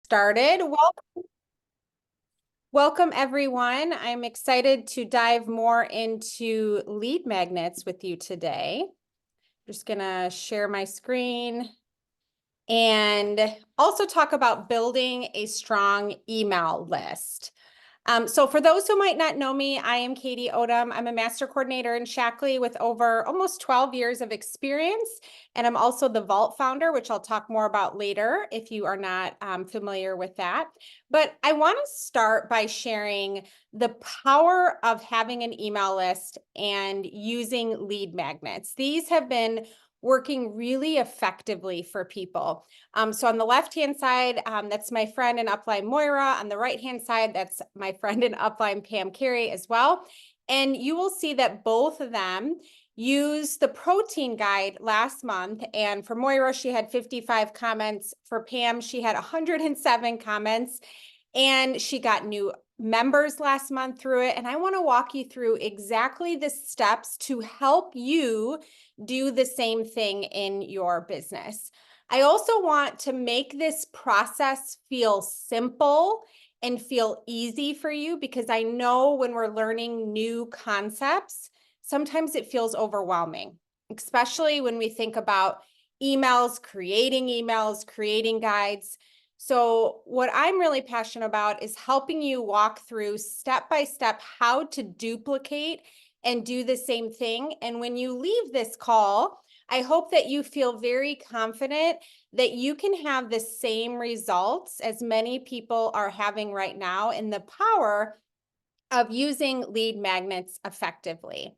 started. Welcome everyone. I'm excited to dive more into lead magnets with you today. Just gonna share my screen and also talk about building a strong email list. So for those who might not know me, I am Katie Odom. I'm a master coordinator in Shaklee with over almost 12 years of experience. And I'm also the Vault founder, which I'll talk more about later if you are not familiar with that. But I want to start by sharing the power of having an email list and using lead magnets. These have been working really effectively for people. So on the left-hand side, that's my friend in Upline Moira. On the right-hand side, that's my friend in Upline Pam Carey as well. And you will see that both of them use the protein guide last month. And for Moira, she had 55 comments. For Pam, she had 107 comments. And she got new members last month through it. And I want to walk you through exactly the steps to help you do the same thing in your business. I also want to make this process feel simple and feel easy for you because I know when we're learning new concepts, sometimes it feels overwhelming, especially when we think about emails, creating guides. So what I'm really passionate about is helping you walk through step by step how to duplicate and do the same thing. And when you leave this call, I hope that you feel very confident that you can have the same results as many people are having right now in the power of using lead magnets effectively.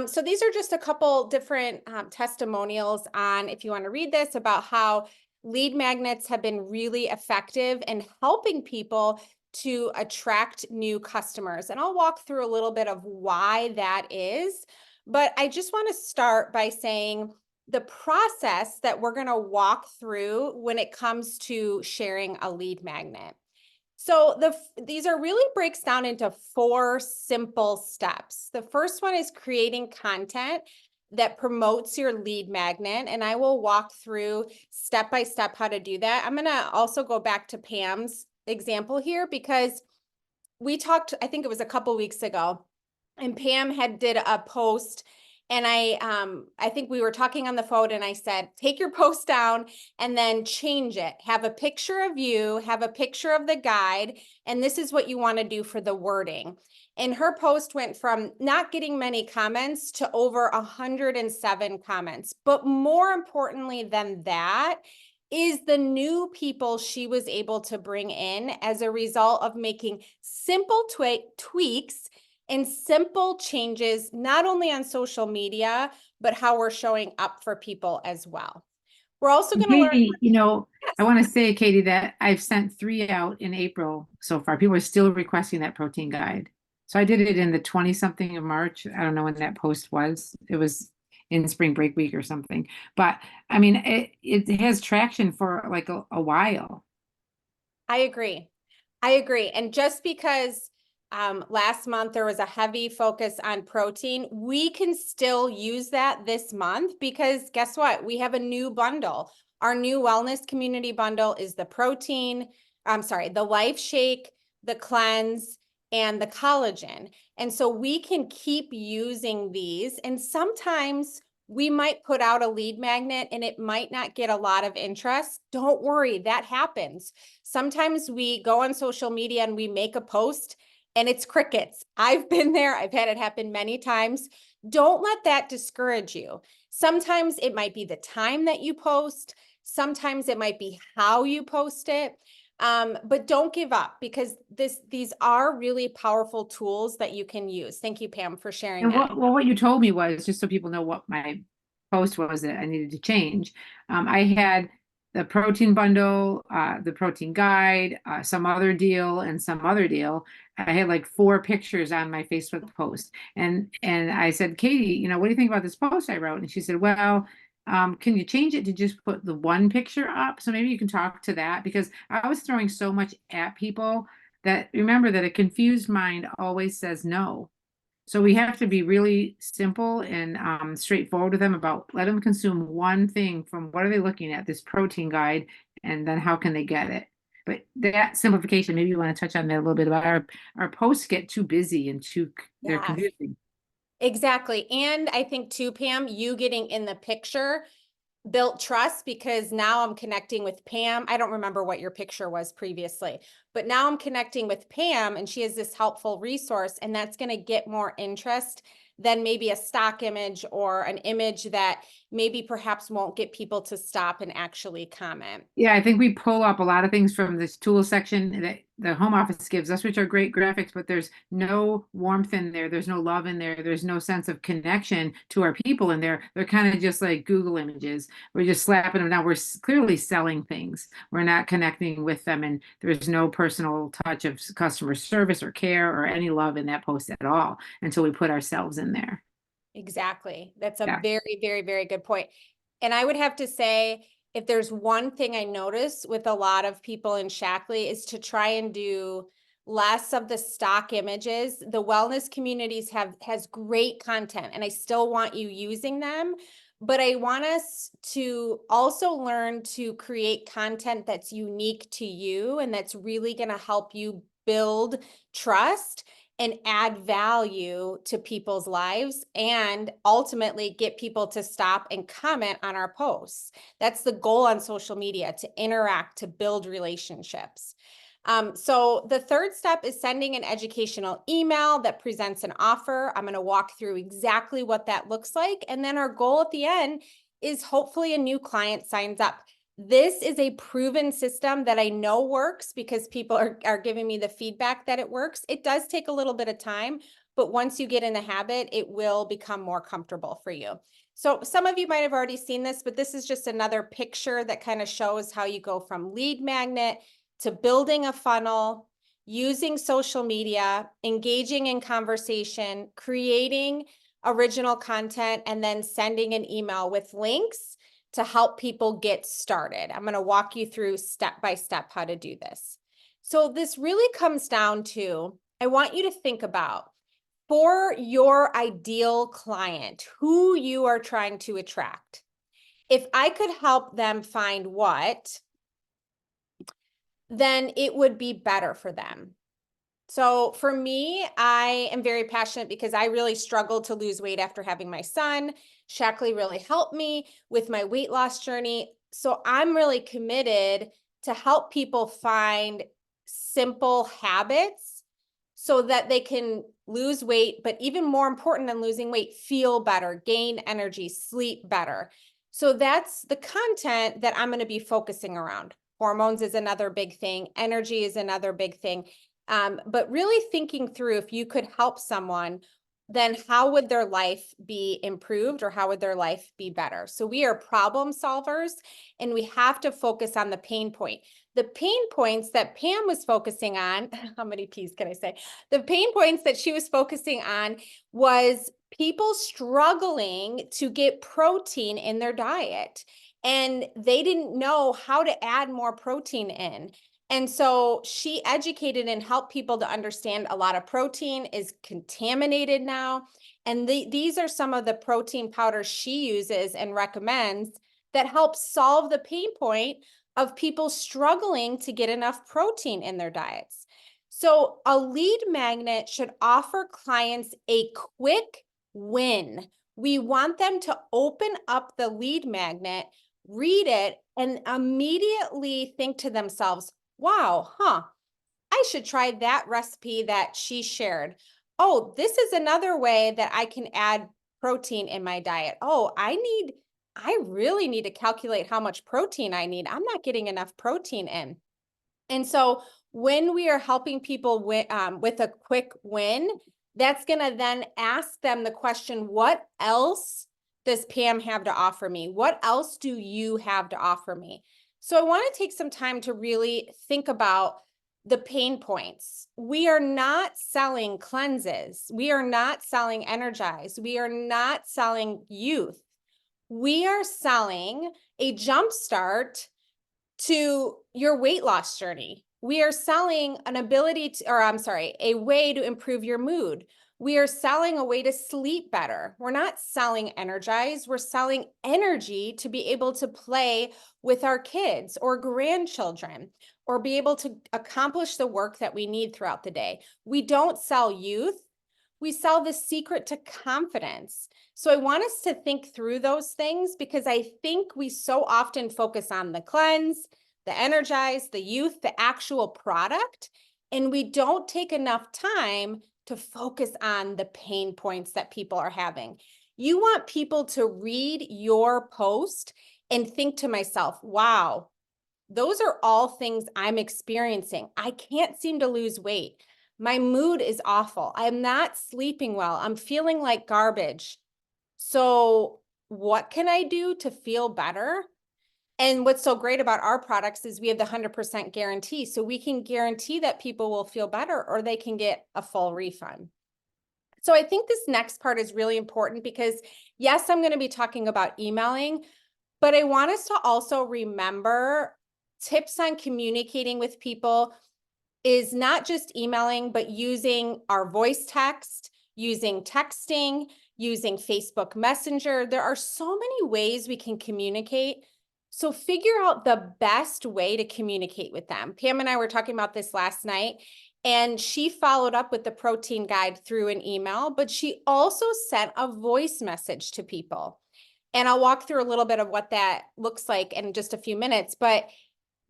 So these are just a couple different testimonials on, if you want to read this, about how lead magnets have been really effective in helping people to attract new customers. And I'll walk through a little bit of why that is. But I just want to start by saying the process that we're going to walk through when it comes to sharing a lead magnet. So these are really breaks down into 4 simple steps. The first one is creating content that promotes your lead magnet. And I will walk through step by step how to do that. I'm going to also go back to Pam's example here because we talked, I think it was a couple weeks ago, and Pam did a post, and I think we were talking on the phone, and I said, take your post down and then change it. Have a picture of you, have a picture of the guide, and this is what you want to do for the wording. And her post went from not getting many comments to over 107 comments. But more importantly than that is the new people she was able to bring in as a result of making simple tweaks and simple changes, not only on social media, but how we're showing up for people as well. We're also going to learn. Katie, I want to say, Katie, that I've sent 3 out in April so far. People are still requesting that protein guide. So I did it in the 20 something of March. I don't know when that post was. It was in spring break week or something. But I mean, it has traction for like a while. I agree. And just because last month there was a heavy focus on protein, we can still use that this month because guess what? We have a new bundle. Our new wellness community bundle is the the Life Shake, the Cleanse, and the collagen. And so we can keep using these. And sometimes we might put out a lead magnet and it might not get a lot of interest. Don't worry, that happens. Sometimes we go on social media and we make a post and it's crickets. I've been there. I've had it happen many times. Don't let that discourage you. Sometimes it might be the time that you post. Sometimes it might be how you post it. But don't give up because these are really powerful tools that you can use. Thank you, Pam, for sharing And that. what you told me was, just so people know what my post was that I needed to change. I had the protein bundle, the protein guide, some other deal, and some other deal. I had like 4 pictures on my Facebook post, and I said, Katie, what do you think about this post I wrote? And she said, well, can you change it to just put the one picture up? So maybe you can talk to that because I was throwing so much at people that remember that a confused mind always says no. So we have to be really simple and straightforward with them about let them consume one thing from what are they looking at, this protein guide, and then how can they get it. But that simplification, maybe you want to touch on that a little bit about our posts get too busy and they're Yes, confusing. exactly. And I think too, Pam, you getting in the picture built trust because now I'm connecting with Pam. I don't remember what your picture was previously, but now I'm connecting with Pam and she is this helpful resource, and that's going to get more interest than maybe a stock image or an image that maybe perhaps won't get people to stop and actually comment. Yeah, I think we pull up a lot of things from this tool section that the home office gives us, which are great graphics, but there's no warmth in there. There's no love in there. There's no sense of connection to our people in there. They're kind of just like Google images. We're just slapping them down. We're clearly selling things. We're not connecting with them, and there's no personal touch of customer service or care or any love in that post at all until we put ourselves in there. Exactly. That's a Yeah. very, very, very good point. And I would have to say, if there's one thing I notice with a lot of people in Shaklee is to try and do less of the stock images. The wellness communities has great content and I still want you using them, but I want us to also learn to create content that's unique to you and that's really going to help you build trust and add value to people's lives and ultimately get people to stop and comment on our posts. That's the goal on social media, to interact, to build relationships. So the third step is sending an educational email that presents an offer. I'm going to walk through exactly what that looks like. And then our goal at the end is hopefully a new client signs up. This is a proven system that I know works because people are giving me the feedback that it works. It does take a little bit of time, but once you get in the habit, it will become more comfortable for you. So some of you might have already seen this, but this is just another picture that kind of shows how you go from lead magnet to building a funnel, using social media, engaging in conversation, creating original content, and then sending an email with links to help people get started. I'm going to walk you through step by step how to do this. So this really comes down to, I want you to think about for your ideal client, who you are trying to attract. If I could help them find what, then it would be better for them. So for me, I am very passionate because I really struggled to lose weight after having my son. Shaklee really helped me with my weight loss journey. So I'm really committed to help people find simple habits so that they can lose weight, but even more important than losing weight, feel better, gain energy, sleep better. So that's the content that I'm going to be focusing around. Hormones is another big thing. Energy is another big thing. But really thinking through if you could help someone, then how would their life be improved or how would their life be better? So we are problem solvers and we have to focus on the pain point. The pain points that Pam was focusing on, how many P's can I say? The pain points that she was focusing on was people struggling to get protein in their diet. And they didn't know how to add more protein in. And so she educated and helped people to understand a lot of protein is contaminated now. And these are some of the protein powders she uses and recommends that help solve the pain point of people struggling to get enough protein in their diets. So a lead magnet should offer clients a quick win. We want them to open up the lead magnet, read it, and immediately think to themselves, wow, I should try that recipe that she shared. Oh, this is another way that I can add protein in my diet. Oh, I really need to calculate how much protein I need. I'm not getting enough protein in. And so when we are helping people with a quick win, that's going to then ask them the question, what else does Pam have to offer me? What else do you have to offer me? So I want to take some time to really think about the pain points. We are not selling cleanses. We are not selling Energize. We are not selling youth. We are selling a jump start to your weight loss journey. We are selling an ability to, or I'm sorry, a way to improve your mood. We are selling a way to sleep better. We're not selling Energize. We're selling energy to be able to play with our kids or grandchildren. or be able to accomplish the work that we need throughout the day. We don't sell youth. We sell the secret to confidence. So I want us to think through those things because I think we so often focus on the cleanse, the energize, the youth, the actual product, and we don't take enough time to focus on the pain points that people are having. You want people to read your post and think to myself, wow, those are all things I'm experiencing. I can't seem to lose weight. My mood is awful. I'm not sleeping well. I'm feeling like garbage. So what can I do to feel better? And what's so great about our products is we have the 100% guarantee. So we can guarantee that people will feel better or they can get a full refund. So I think this next part is really important because yes, I'm going to be talking about emailing, but I want us to also remember tips on communicating with people is not just emailing, but using our voice text, using texting, using Facebook Messenger. There are so many ways we can communicate. So figure out the best way to communicate with them. Pam and I were talking about this last night, and she followed up with the protein guide through an email, but she also sent a voice message to people. And I'll walk through a little bit of what that looks like in just a few minutes, but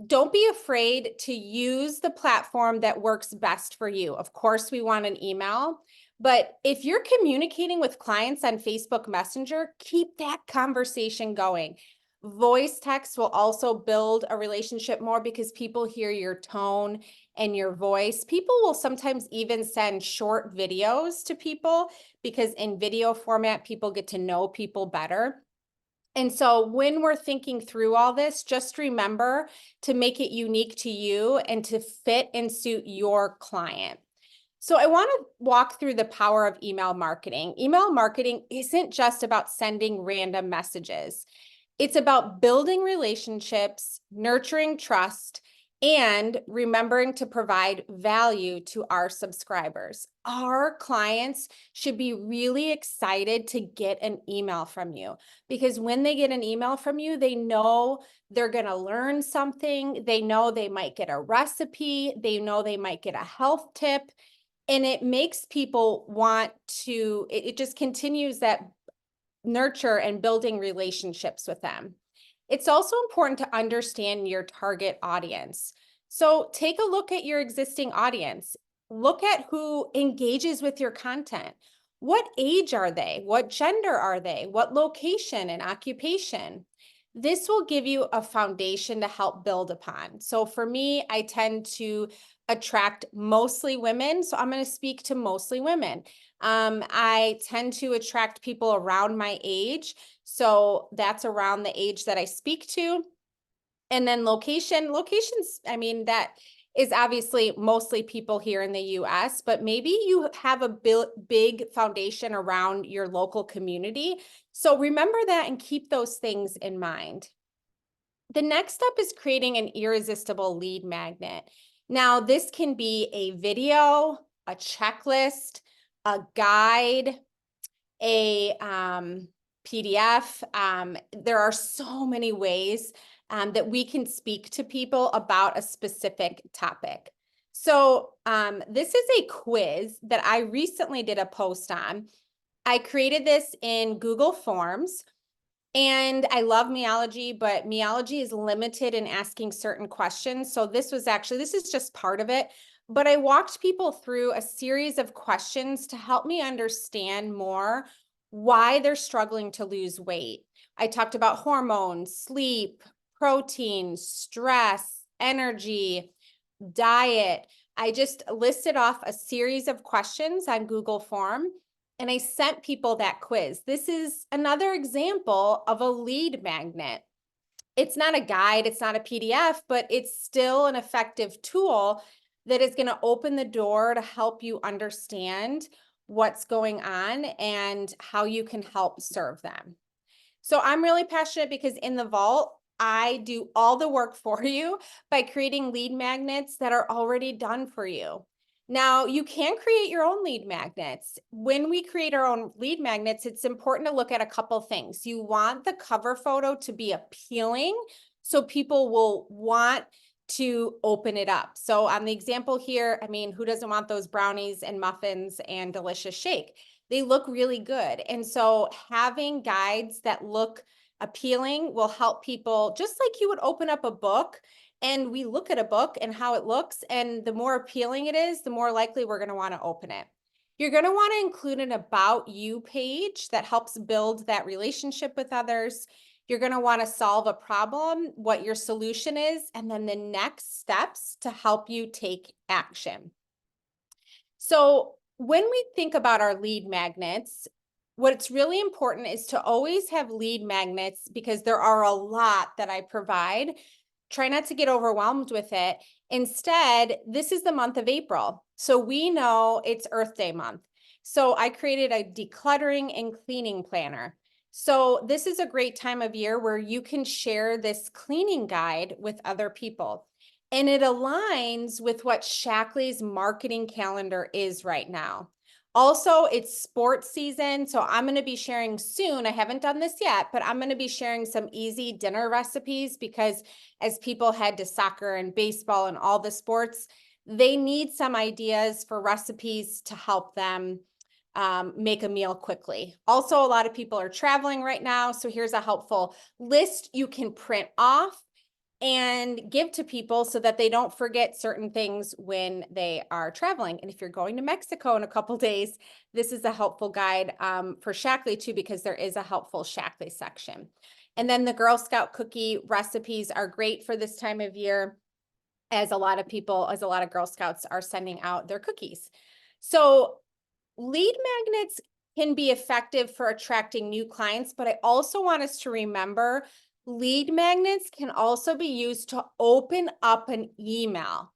don't be afraid to use the platform that works best for you. Of course, we want an email, but if you're communicating with clients on Facebook Messenger, keep that conversation going. Voice text will also build a relationship more because people hear your tone and your voice. People will sometimes even send short videos to people because in video format, people get to know people better. And so when we're thinking through all this, just remember to make it unique to you and to fit and suit your client. So I want to walk through the power of email marketing. Email marketing isn't just about sending random messages. It's about building relationships, nurturing trust, and remembering to provide value to our subscribers. Our clients should be really excited to get an email from you because when they get an email from you, they know they're going to learn something. They know they might get a recipe. They know they might get a health tip. And it makes people want to, it just continues that nurture and building relationships with them. It's also important to understand your target audience. So take a look at your existing audience. Look at who engages with your content. What age are they? What gender are they? What location and occupation? This will give you a foundation to help build upon. So for me, I tend to attract mostly women. So I'm going to speak to mostly women. I tend to attract people around my age. So that's around the age that I speak to. And then locations, I mean, that is obviously mostly people here in the US, but maybe you have a big foundation around your local community. So remember that and keep those things in mind. The next step is creating an irresistible lead magnet. Now, this can be a video, a checklist, a guide, a PDF. There are so many ways that we can speak to people about a specific topic. So this is a quiz that I recently did a post on. I created this in Google Forms. And I love Meology, but Meology is limited in asking certain questions. So this is just part of it. But I walked people through a series of questions to help me understand more why they're struggling to lose weight. I talked about hormones, sleep, protein, stress, energy, diet. I just listed off a series of questions on Google Form. And I sent people that quiz. This is another example of a lead magnet. It's not a guide, it's not a PDF, but it's still an effective tool that is going to open the door to help you understand what's going on and how you can help serve them. So I'm really passionate because in the vault, I do all the work for you by creating lead magnets that are already done for you. Now, you can create your own lead magnets. When we create our own lead magnets, it's important to look at a couple things. You want the cover photo to be appealing, so people will want to open it up. So on the example here, I mean, who doesn't want those brownies and muffins and delicious shake? They look really good. And so having guides that look appealing will help people, just like you would open up a book and we look at a book and how it looks, and the more appealing it is, the more likely we're going to want to open it. You're going to want to include an about you page that helps build that relationship with others. You're going to want to solve a problem, what your solution is, and then the next steps to help you take action. So when we think about our lead magnets, what's really important is to always have lead magnets, because there are a lot that I provide. Try not to get overwhelmed with it. Instead, this is the month of April. So we know it's Earth Day month. So I created a decluttering and cleaning planner. So this is a great time of year where you can share this cleaning guide with other people. And it aligns with what Shaklee's marketing calendar is right now. Also, it's sports season, so I'm going to be sharing soon. I haven't done this yet, but I'm going to be sharing some easy dinner recipes, because as people head to soccer and baseball and all the sports, they need some ideas for recipes to help them make a meal quickly. Also, a lot of people are traveling right now, so here's a helpful list you can print off and give to people so that they don't forget certain things when they are traveling. And if you're going to Mexico in a couple days, this is a helpful guide for Shaklee too, because there is a helpful Shaklee section. And then the Girl Scout cookie recipes are great for this time of year, as a lot of Girl Scouts are sending out their cookies. So lead magnets can be effective for attracting new clients, but I also want us to remember lead magnets can also be used to open up an email.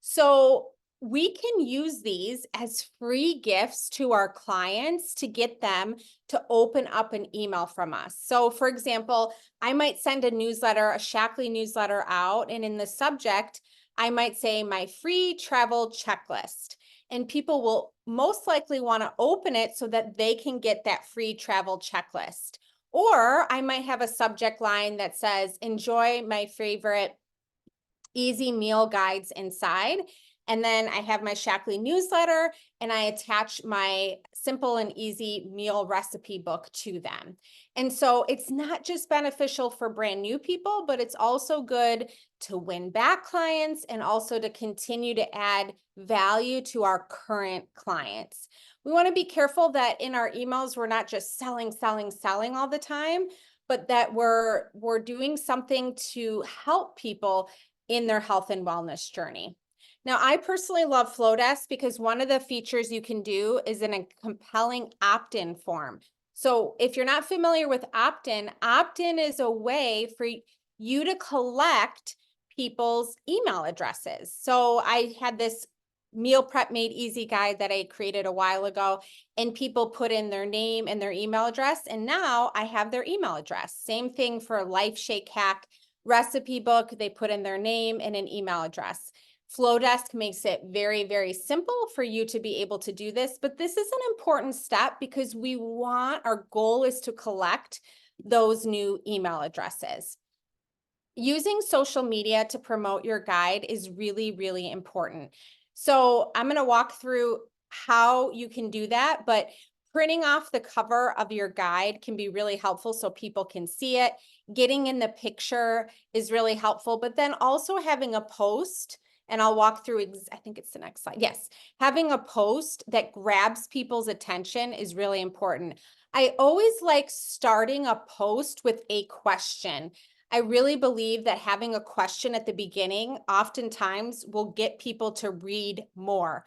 So we can use these as free gifts to our clients to get them to open up an email from us. So for example, I might send a newsletter, a Shaklee newsletter out, and in the subject, I might say my free travel checklist. And people will most likely want to open it so that they can get that free travel checklist. Or I might have a subject line that says, enjoy my favorite easy meal guides inside. And then I have my Shaklee newsletter, and I attach my simple and easy meal recipe book to them. And so it's not just beneficial for brand new people, but it's also good to win back clients and also to continue to add value to our current clients. We want to be careful that in our emails, we're not just selling all the time, but that we're doing something to help people in their health and wellness journey. Now, I personally love Flowdesk because one of the features you can do is in a compelling opt-in form. So if you're not familiar with opt-in is a way for you to collect people's email addresses. So I had this meal prep made easy guide that I created a while ago, and people put in their name and their email address, and now I have their email address. Same thing for Life Shake Hack recipe book. They put in their name and an email address. Flowdesk makes it very, very simple for you to be able to do this, but this is an important step because our goal is to collect those new email addresses. Using social media to promote your guide is really, really important. So I'm going to walk through how you can do that, but printing off the cover of your guide can be really helpful so people can see it. Getting in the picture is really helpful, but then also having a post, and I'll walk through, I think it's the next slide. Yes, having a post that grabs people's attention is really important. I always like starting a post with a question. I really believe that having a question at the beginning oftentimes will get people to read more.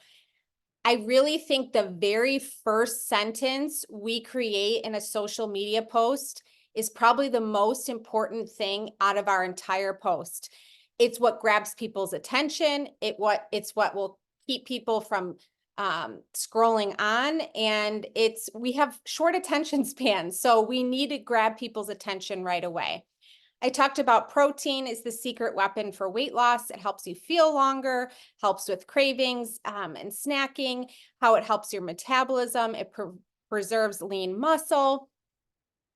I really think the very first sentence we create in a social media post is probably the most important thing out of our entire post. It's what grabs people's attention. It's what will keep people from scrolling on, and we have short attention spans, so we need to grab people's attention right away. I talked about protein is the secret weapon for weight loss. It helps you feel longer, helps with cravings and snacking, how it helps your metabolism. It preserves lean muscle.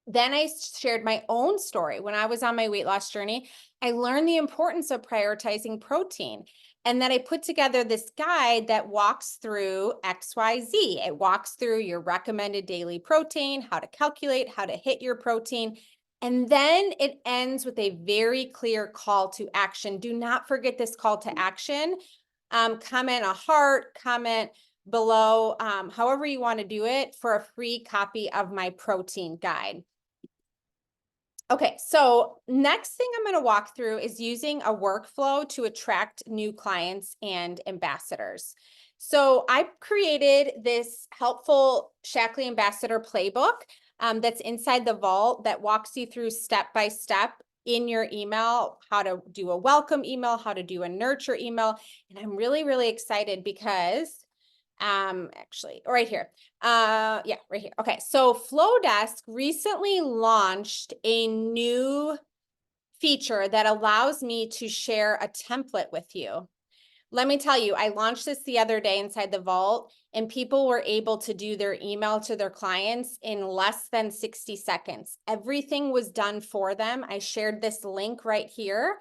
Then I shared my own story. When I was on my weight loss journey, I learned the importance of prioritizing protein. And then I put together this guide that walks through XYZ. It walks through your recommended daily protein, how to calculate, how to hit your protein. And then it ends with a very clear call to action. Do not forget this call to action. Comment a heart, comment below, however you want to do it, for a free copy of my protein guide. Okay, so next thing I'm going to walk through is using a workflow to attract new clients and ambassadors. So I created this helpful Shaklee Ambassador playbook that's inside the vault that walks you through step by step in your email, how to do a welcome email, how to do a nurture email. And I'm really, really excited because actually right here, yeah, right here. Okay, so Flowdesk recently launched a new feature that allows me to share a template with you. Let me tell you, I launched this the other day inside the vault, and people were able to do their email to their clients in less than 60 seconds. Everything was done for them. I shared this link right here.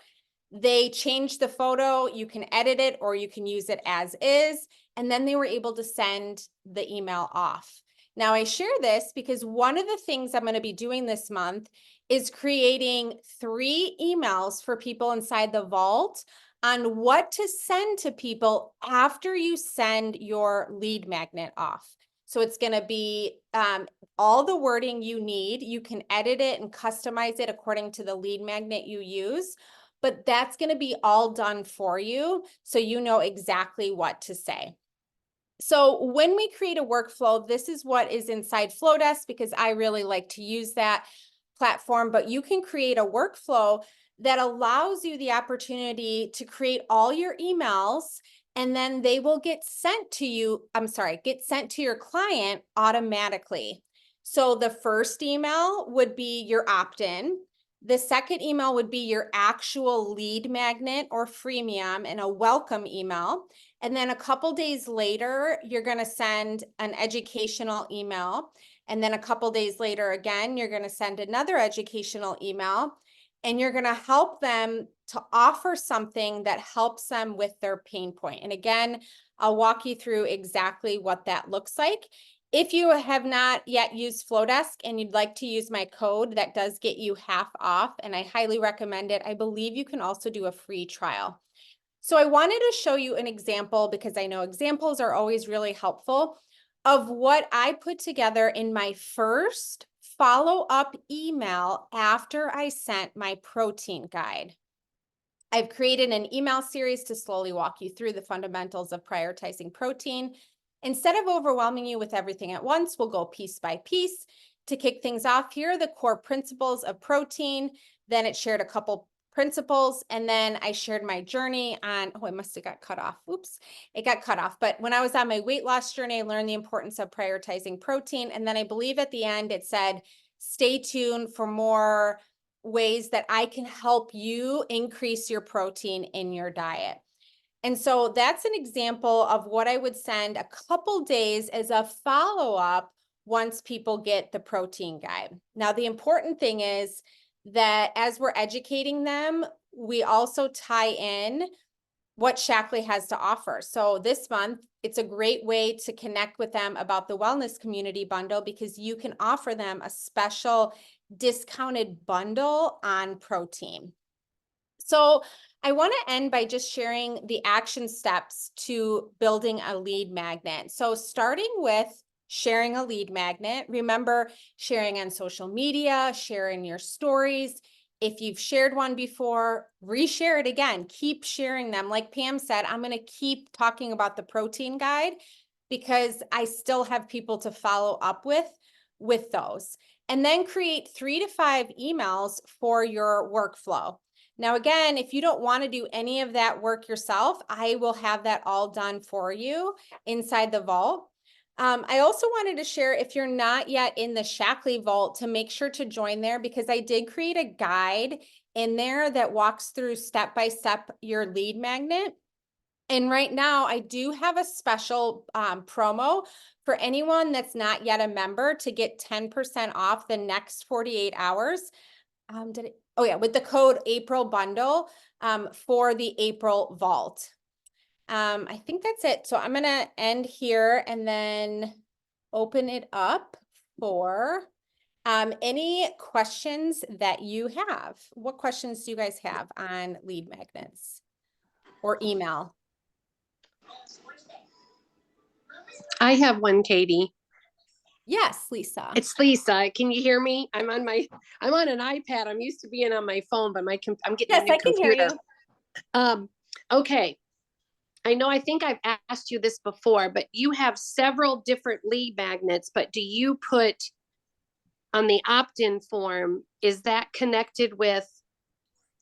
They changed the photo. You can edit it or you can use it as is. And then they were able to send the email off. Now, I share this because one of the things I'm going to be doing this month is creating 3 emails for people inside the vault on what to send to people after you send your lead magnet off. So it's going to be all the wording you need. You can edit it and customize it according to the lead magnet you use, but that's going to be all done for you, so you know exactly what to say. So when we create a workflow, this is what is inside Flowdesk, because I really like to use that platform, but you can create a workflow that allows you the opportunity to create all your emails, and then they will get sent to you, get sent to your client automatically. So the first email would be your opt-in. The second email would be your actual lead magnet or freemium and a welcome email. And then a couple days later, you're going to send an educational email. And then a couple days later, again, you're going to send another educational email, and you're going to help them to offer something that helps them with their pain point. And again, I'll walk you through exactly what that looks like. If you have not yet used Flowdesk and you'd like to use my code, that does get you half off, and I highly recommend it. I believe you can also do a free trial. So I wanted to show you an example, because I know examples are always really helpful, of what I put together in my first follow-up email after I sent my protein guide. I've created an email series to slowly walk you through the fundamentals of prioritizing protein. Instead of overwhelming you with everything at once, we'll go piece by piece. To kick things off, here are the core principles of protein. Then it shared a couple principles, and then I shared my journey on, oh, it must have got cut off. Oops, it got cut off. But when I was on my weight loss journey, I learned the importance of prioritizing protein. And then I believe at the end it said, stay tuned for more ways that I can help you increase your protein in your diet. And so that's an example of what I would send a couple days as a follow-up once people get the protein guide. Now, the important thing is that as we're educating them, we also tie in what Shaklee has to offer. So this month, it's a great way to connect with them about the Wellness Community Bundle, because you can offer them a special discounted bundle on protein. So I want to end by just sharing the action steps to building a lead magnet. So starting with sharing a lead magnet, remember sharing on social media, sharing your stories. If you've shared one before, reshare it again. Keep sharing them. Like Pam said, I'm going to keep talking about the protein guide because I still have people to follow up with those. And then create 3 to 5 emails for your workflow. Now, again, if you don't want to do any of that work yourself, I will have that all done for you inside the vault. I also wanted to share, if you're not yet in the Shaklee Vault, to make sure to join there, because I did create a guide in there that walks through step by step your lead magnet. And right now I do have a special promo for anyone that's not yet a member to get 10% off the next 48 hours. Oh yeah, with the code April bundle for the April vault. I think that's it. So I'm gonna end here and then open it up for any questions that you have. What questions do you guys have on lead magnets or email? I have one, Katie. Yes, Lisa. It's Lisa. Can you hear me? I'm on an iPad. I'm used to being on my phone, but I'm getting a Yes, new I can hear computer. you. Okay. I think I've asked you this before, but you have several different lead magnets, but do you put on the opt-in form, is that connected with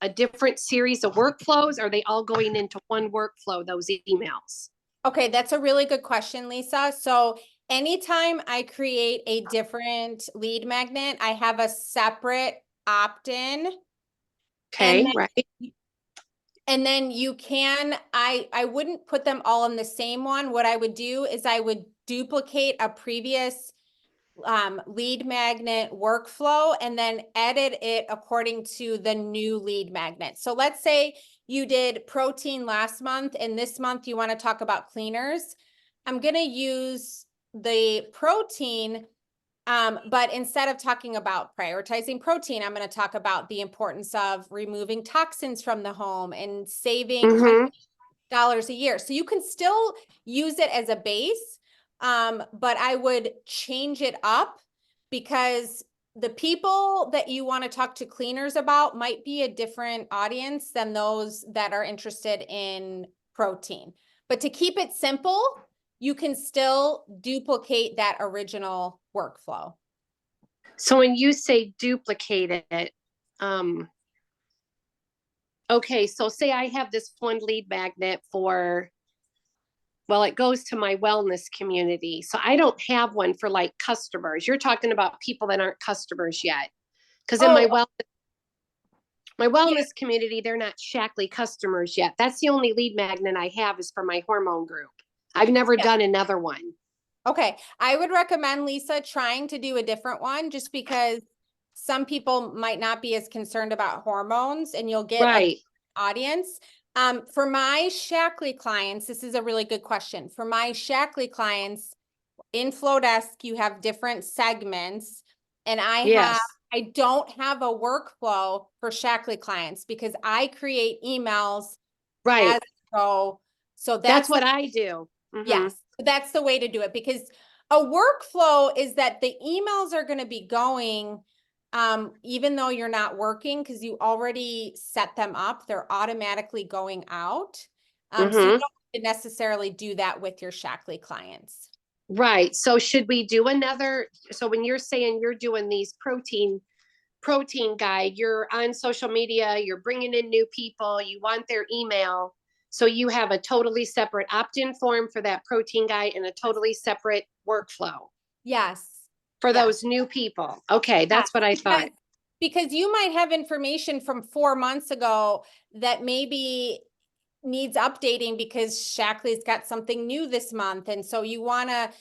a different series of workflows? Are they all going into one workflow, those emails? Okay, that's a really good question, Lisa. So anytime I create a different lead magnet, I have a separate opt-in. Okay, And right. And then you can, I wouldn't put them all in the same one. What I would do is I would duplicate a previous lead magnet workflow and then edit it according to the new lead magnet. So let's say you did protein last month and this month you want to talk about cleaners. I'm going to use the protein, but instead of talking about prioritizing protein, I'm going to talk about the importance of removing toxins from the home and saving $100 a year. So you can still use it as a base, but I would change it up because the people that you want to talk to cleaners about might be a different audience than those that are interested in protein. But to keep it simple, you can still duplicate that original workflow. So when you say duplicate it, okay, so say I have this one lead magnet for, well, it goes to my wellness community. So I don't have one for like customers. You're talking about people that aren't customers yet. Because in my wellness community, they're not Shaklee customers yet. That's the only lead magnet I have is for my hormone group. I've never done another one. Okay, I would recommend, Lisa, trying to do a different one just because some people might not be as concerned about hormones and you'll get Right. an audience. For my Shaklee clients, this is a really good question. For my Shaklee clients in Flowdesk, you have different segments and Yes. I don't have a workflow for Shaklee clients because I create emails Right. as I go. So That's what I do. Yes, that's the way to do it because a workflow is that the emails are going to be going even though you're not working because you already set them up, they're automatically going out. So you don't have to necessarily do that with your Shaklee clients. Right. So should we do another? So when you're saying you're doing these protein guide, you're on social media, you're bringing in new people, you want their email. So you have a totally separate opt-in form for that protein guide and a totally separate workflow. Yes. For those new people. Okay, that's what I thought. Because you might have information from 4 months ago that maybe needs updating because Shaklee's got something new this month. And so you want to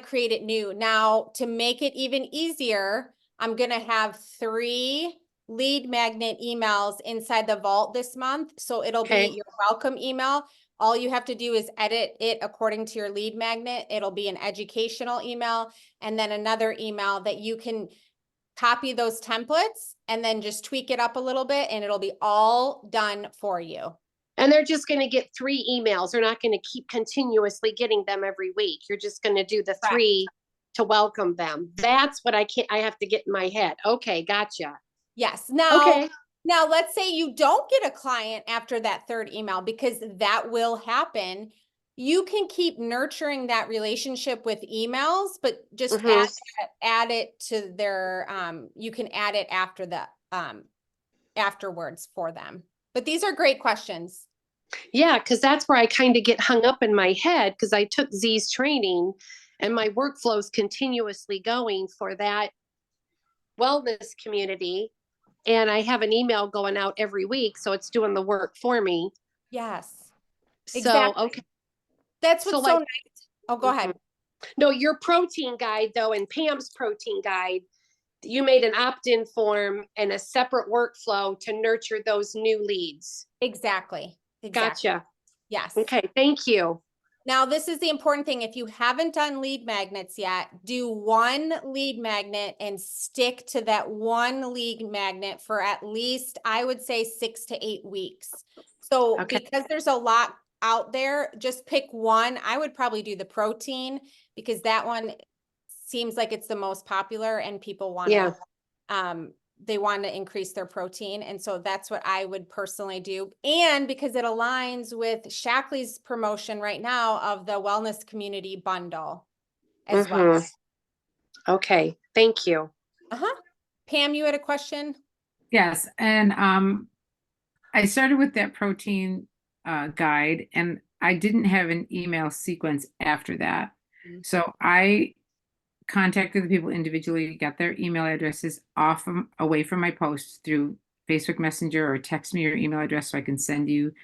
create it new. Now, to make it even easier, I'm going to have 3 lead magnet emails inside the vault this month. So it'll be your welcome email. All you have to do is edit it according to your lead magnet. It'll be an educational email and then another email that you can copy those templates and then just tweak it up a little bit and it'll be all done for you. And they're just going to get 3 emails. They're not going to keep continuously getting them every week. You're just going to do the 3 to welcome them. That's what I have to get in my head. Okay, gotcha. Yes. Now let's say you don't get a client after that 3rd email because that will happen. You can keep nurturing that relationship with emails, but just add it to their you can add it after the afterwards for them. But these are great questions. Yeah, because that's where I kind of get hung up in my head because I took Z's training and my workflow is continuously going for that wellness community. And I have an email going out every week. So it's doing the work for me. Yes. So, Exactly. okay. That's So what's so like- nice. Oh, go ahead. No, your protein guide though, and Pam's protein guide, you made an opt-in form and a separate workflow to nurture those new leads. Exactly. Exactly. Gotcha. Yes. Okay, thank you. Now, this is the important thing. If you haven't done lead magnets yet, do one lead magnet and stick to that one lead magnet for at least, I would say, 6 to 8 weeks. So Okay. because there's a lot out there, just pick one. I would probably do the protein because that one seems like it's the most popular and people want Yeah. to, they want to increase their protein. And so that's what I would personally do. And because it aligns with Shaklee's promotion right now of the Wellness Community Bundle as well. Mhm. Okay, thank you. Uh-huh. Pam, you had a question? Yes, and I started with that protein guide, and I didn't have an email sequence after that. Mhm. So I contacted the people individually, got their email addresses away from my posts through Facebook Messenger, or text me your email address so I can send you.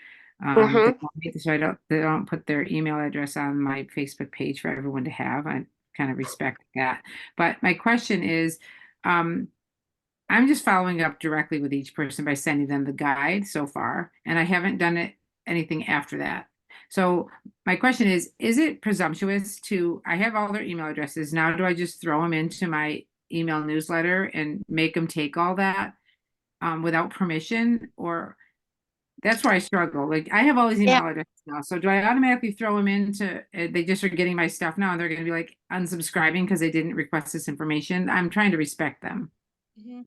Mhm. So they don't put their email address on my Facebook page for everyone to have. I kind of respect that. But my question is, I'm just following up directly with each person by sending them the guide so far, and I haven't done anything after that. So my question is it presumptuous I have all their email addresses. Now, do I just throw them into my email newsletter and make them take all that without permission? Or that's where I struggle. Like, I have all these Yeah. email addresses now. So do I automatically throw them into, they just are getting my stuff now and they're going to be like unsubscribing because they didn't request this information? I'm trying to respect them. Mhm.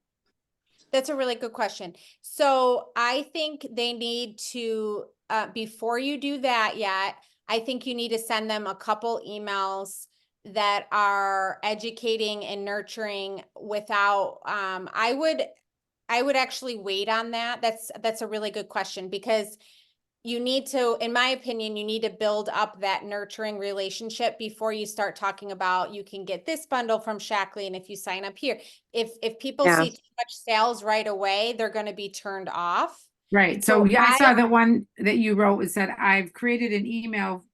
That's a really good question. So I think they need to, before you do that yet, I think you need to send them a couple emails that are educating and nurturing without, I would actually wait on that. That's a really good question because you need to, in my opinion, you need to build up that nurturing relationship before you start talking about you can get this bundle from Shaklee and if you sign up here. If people Yeah. see too much sales right away, they're going to be turned off. Right. So So yeah, I saw I- the one that you wrote. It said, I've created an email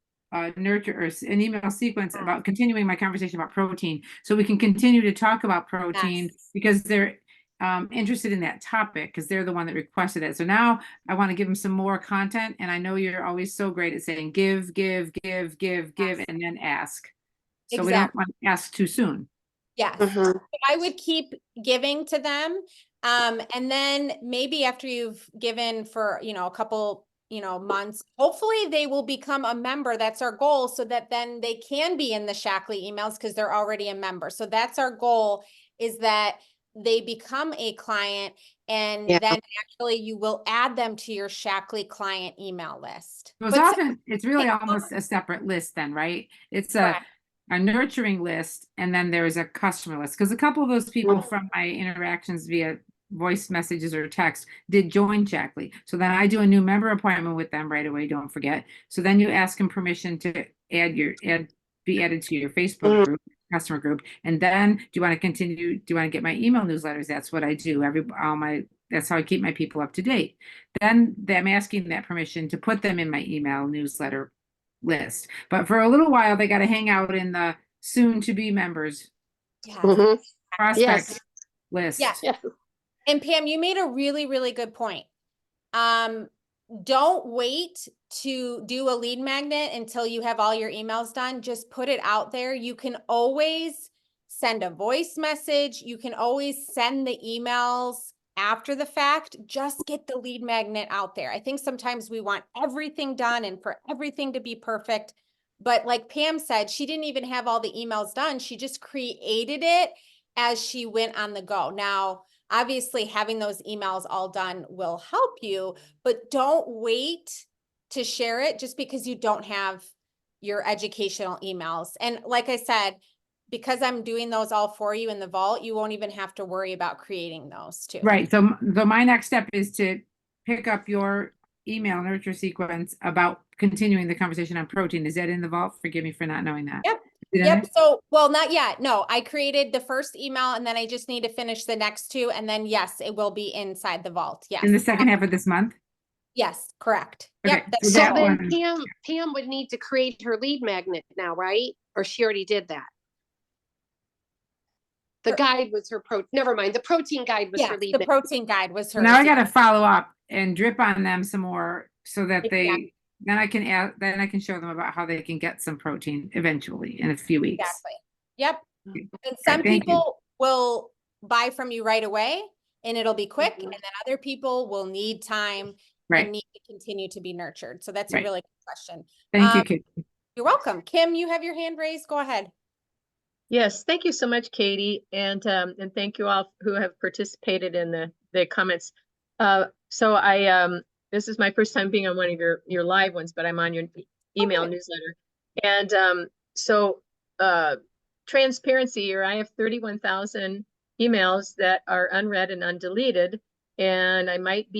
nurture or an email sequence about continuing my conversation about protein. So we can continue to talk about protein Yes. because they're interested in that topic because they're the one that requested it. So now I want to give them some more content. And I know you're always so great at saying give, Yes. and then ask. So we Exactly. don't want to ask too soon. Yes. Mhm. I would keep giving to them. And then maybe after you've given for, a couple, months, hopefully they will become a member. That's our goal so that then they can be in the Shaklee emails because they're already a member. So that's our goal, is that they become a client and Yeah. then actually you will add them to your Shaklee client email list. So it's really almost a separate list then, right? It's Correct. a nurturing list, and then there's a customer list. Because a couple of those people from my interactions via voice messages or text did join Shaklee. So then I do a new member appointment with them right away, don't forget. So then you ask them permission to be added to your Facebook group, customer group. And then do you want to continue? Do you want to get my email newsletters? That's what I do. That's how I keep my people up to date. Then I'm asking that permission to put them in my email newsletter list. But for a little while, they got to hang out in the soon to be members Yes. Mhm. prospect Yes. list. Yeah. Yeah. And Pam, you made a really, really good point. Don't wait to do a lead magnet until you have all your emails done. Just put it out there. You can always send a voice message. You can always send the emails after the fact. Just get the lead magnet out there. I think sometimes we want everything done and for everything to be perfect. But like Pam said, she didn't even have all the emails done. She just created it as she went on the go. Now, obviously, having those emails all done will help you, but don't wait to share it just because you don't have your educational emails. And like I said, because I'm doing those all for you in the vault, you won't even have to worry about creating those too. Right. So my next step is to pick up your email nurture sequence about continuing the conversation on protein. Is that in the vault? Forgive me for not knowing that. Yep. Is it in Yep. there? So, well, not yet. No, I created the first email and then I just need to finish the next two. And then yes, it will be inside the vault. Yes. In the second half of this month? Yes, correct. Okay, Yep. so So that then one, Pam would need to create her lead magnet now, right? Or she already did that? The Her- guide was her never mind, the protein guide was her Yes, lead the magnet. protein guide was so now I hers. gotta follow up and drip on them some more so that Exactly. then I can add, then I can show them about how they can get some protein eventually in a few weeks. Exactly. Yep. Okay. And All some right, thank you. people will buy from you right away and it'll be quick. Mhm. And then other people will need time and Right, need to continue to be nurtured. So that's a right. really good question. Thank you, Kate. You're welcome. Kim, you have your hand raised. Go ahead. Yes, thank you so much, Katie, and thank you all who have participated in the comments. So this is my first time being on one of your live ones, but I'm on your email good. newsletter. And so transparency here, I have 31,000 emails that are unread and undeleted. And I might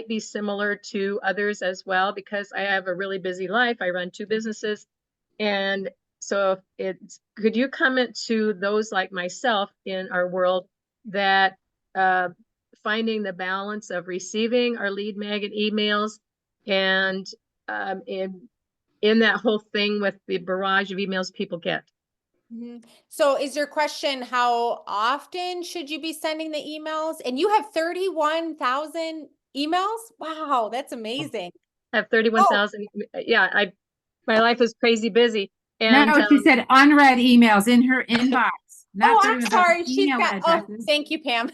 be similar to others as well because I have a really busy life. I run 2 businesses. And so could you comment to those like myself in our world that finding the balance of receiving our lead magnet emails and in that whole thing with the barrage of emails people get? Mhm. So is your question, how often should you be sending the emails? And you have 31,000 emails? Wow, that's amazing. I have Oh, 31,000. Yeah, my life is crazy busy. And No, she said unread emails in her inbox, not oh, I'm 31,000 sorry. She's email got, oh, addresses. thank you, Pam.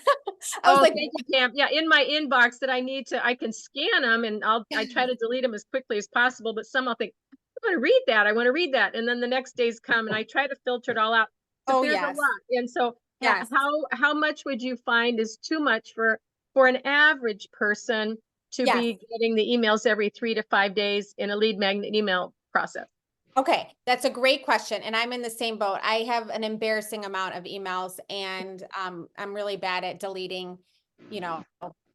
I was oh, like, thank you, Pam. Yeah, in my inbox that I can scan them and I try to delete them as quickly as possible, but some I'll think, I want to read that. I want to read that. And then the next days come and I try to filter it all out. But oh, there's a yes, lot. And so yes. how much would you find is too much for an average person to Yes. be getting the emails every 3 to 5 days in a lead magnet email process? Okay, that's a great question. And I'm in the same boat. I have an embarrassing amount of emails and I'm really bad at deleting, you know,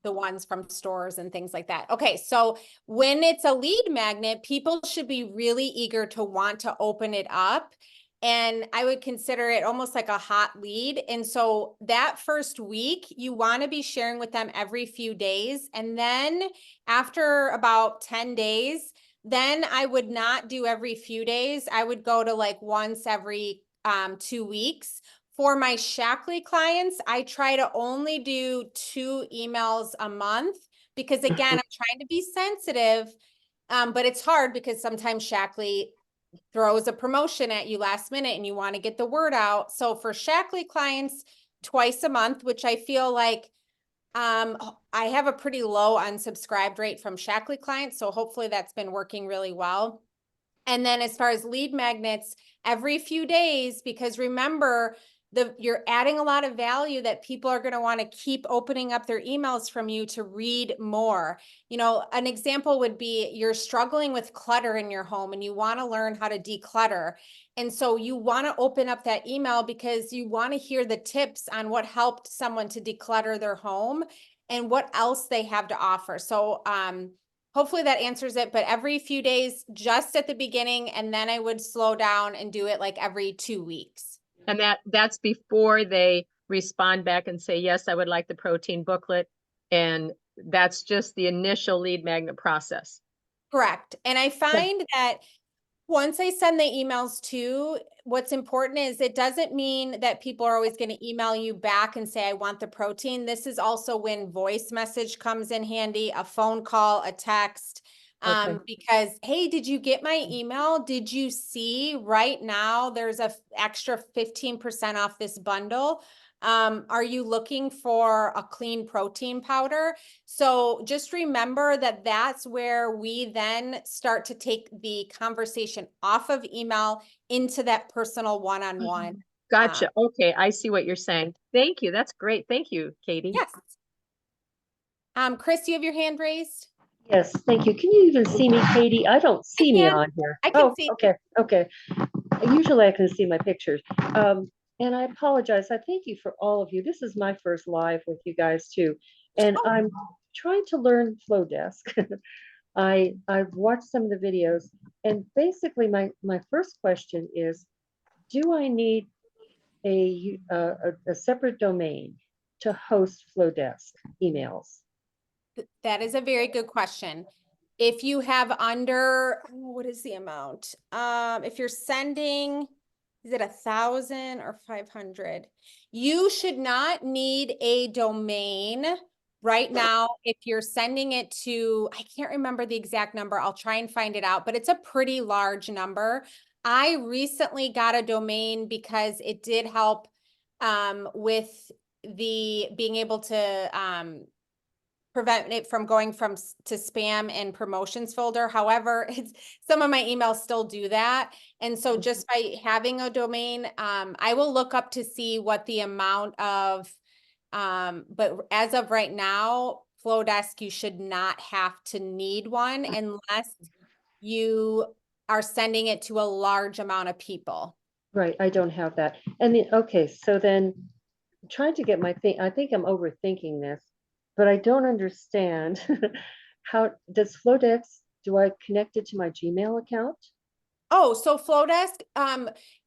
the ones from stores and things like that. Okay, so when it's a lead magnet, people should be really eager to want to open it up. And I would consider it almost like a hot lead. And so that first week, you want to be sharing with them every few days. And then after about 10 days, then I would not do every few days. I would go to like once every 2 weeks. For my Shaklee clients, I try to only do 2 emails a month because again, I'm trying to be sensitive. But it's hard because sometimes Shaklee throws a promotion at you last minute and you want to get the word out. So for Shaklee clients, twice a month, which I feel like I have a pretty low unsubscribed rate from Shaklee clients, so hopefully that's been working really well. And then as far as lead magnets, every few days, because remember, you're adding a lot of value that people are going to want to keep opening up their emails from you to read more. You know, an example would be you're struggling with clutter in your home and you want to learn how to declutter. And so you want to open up that email because you want to hear the tips on what helped someone to declutter their home and what else they have to offer. So, hopefully that answers it, but every few days, just at the beginning, and then I would slow down and do it like every 2 weeks. And that's before they respond back and say, yes, I would like the protein booklet. And that's just the initial lead magnet process. Correct. And I find that once I send the emails too, what's important is it doesn't mean that people are always going to email you back and say, I want the protein. This is also when voice message comes in handy, a phone call, a text. Because, hey, did you get my email? Did you see right now there's a extra 15% off this bundle? Are you looking for a clean protein powder? So just remember that that's where we then start to take the conversation off of email into that personal one-on-one. Gotcha. Okay, I see what you're saying. Thank you. That's great. Thank you, Katie. Yes. Chris, you have your hand raised? Yes, thank you. Can you even see me, Katie? I don't see me can. on here. I can Oh, see. okay, okay. Usually I can see my pictures. And I apologize. I thank you for all of you. This is my first live with you guys too. And Oh. I'm trying to learn Flowdesk. I've watched some of the videos, and basically my first question is, do I need a separate domain to host Flowdesk emails? That is a very good question. If you have under, what is the amount? If you're sending, is it 1,000 or 500? You should not need a domain right now. If you're sending it to, I can't remember the exact number. I'll try and find it out, but it's a pretty large number. I recently got a domain because it did help with the being able to prevent it from going to spam and promotions folder. However, some of my emails still do that. And so just by having a domain, I will look up to see what the amount of, but as of right now, Flowdesk, you should not have to need one unless you are sending it to a large amount of people. Right, I don't have that. And then, okay, so then trying to get my thing, I think I'm overthinking this, but I don't understand how does Flowdesk, do I connect it to my Gmail account? Oh, so Flowdesk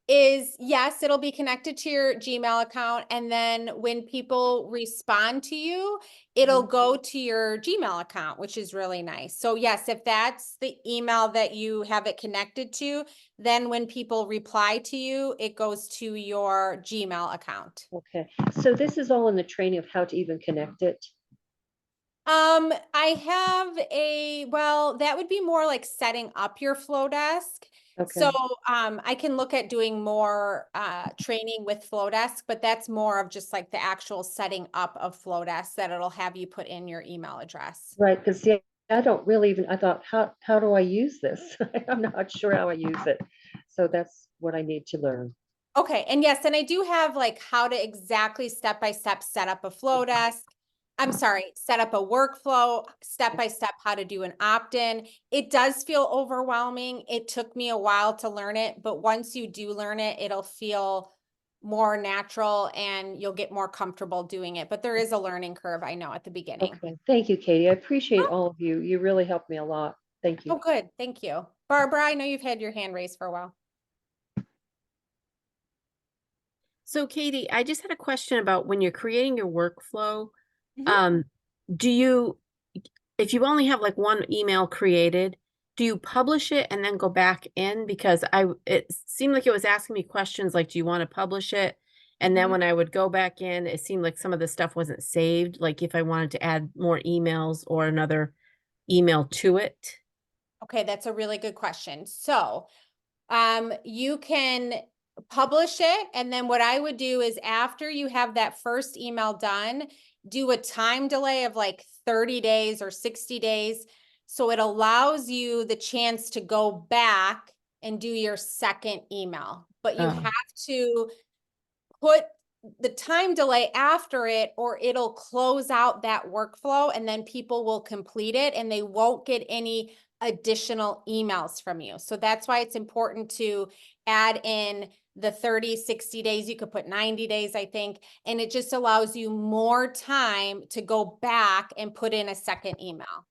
is, yes, it'll be connected to your Gmail account. And then when people respond to you, it'll go to your Gmail account, which is really nice. So yes, if that's the email that you have it connected to, then when people reply to you, it goes to your Gmail account. Okay, so this is all in the training of how to even connect it. I have well, that would be more like setting up your Flowdesk. So, Okay, I can look at doing more, training with Flowdesk, but that's more of just like the actual setting up of Flowdesk that it'll have you put in your email address. right, because see, I don't really even, I thought, how do I use this? I'm not sure how I use it. So that's what I need to learn. Okay, and yes, and I do have like how to exactly step-by-step set up a Flowdesk. I'm sorry, set up a workflow, step-by-step how to do an opt-in. It does feel overwhelming. It took me a while to learn it, but once you do learn it, it'll feel more natural and you'll get more comfortable doing it. But there is a learning curve, I know, at the beginning. Okay, thank you, Katie. I appreciate all of you. You really helped me a lot. Thank Oh, you. good. Thank you. Barbara, I know you've had your hand raised for a while. So Katie, I just had a question about when you're creating your workflow, Mhm. do you, if you only have like one email created, do you publish it and then go back in? Because it seemed like it was asking me questions like, do you want to publish it? And then Mhm. when I would go back in, it seemed like some of the stuff wasn't saved, like if I wanted to add more emails or another email to it. Okay, that's a really good question. So, you can publish it, and then what I would do is after you have that first email done, do a time delay of like 30 days or 60 days. So it allows you the chance to go back and do your second email, but you Oh. have to put the time delay after it or it'll close out that workflow and then people will complete it and they won't get any additional emails from you. So that's why it's important to add in the 30, 60 days. You could put 90 days, I think, and it just allows you more time to go back and put in a second email.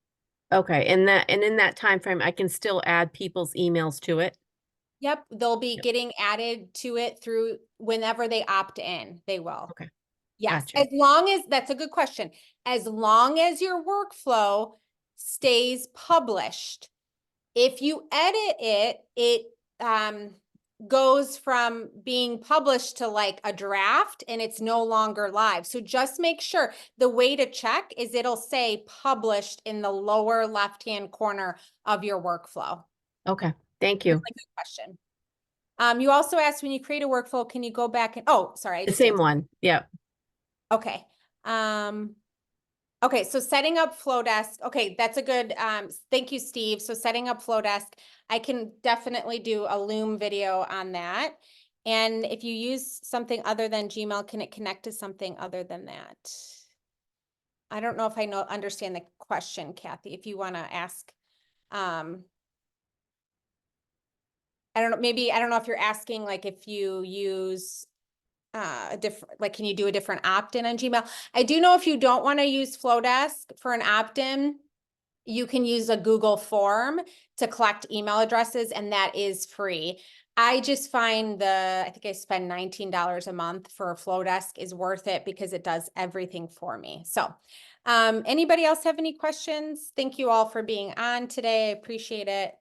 Okay, and in that time frame, I can still add people's emails to it. Yep, they'll be getting added to it through whenever they opt in, they will. Okay. Yes, Gotcha. as long as, that's a good question. As long as your workflow stays published. If you edit it, it goes from being published to like a draft and it's no longer live. So just make sure, the way to check is it'll say published in the lower left-hand corner of your workflow. Okay, thank you. That's a good question. You also asked when you create a workflow, can you go back and, oh, sorry. I The just same answered. one, yeah. Okay. Okay, so setting up Flowdesk. Okay, that's a good, thank you, Steve. So setting up Flowdesk, I can definitely do a Loom video on that. And if you use something other than Gmail, can it connect to something other than that? I don't know if I understand the question, Kathy, if you want to ask. I don't know, maybe, I don't know if you're asking like if you use a different, like, can you do a different opt-in on Gmail? I do know if you don't want to use Flowdesk for an opt-in, you can use a Google form to collect email addresses, and that is free. I just find I think I spend $19 a month for Flowdesk is worth it because it does everything for me. So Anybody else have any questions? Thank you all for being on today. I appreciate it.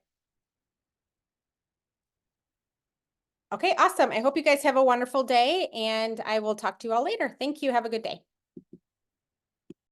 Okay, awesome. I hope you guys have a wonderful day, and I will talk to you all later. Thank you. Have a good day.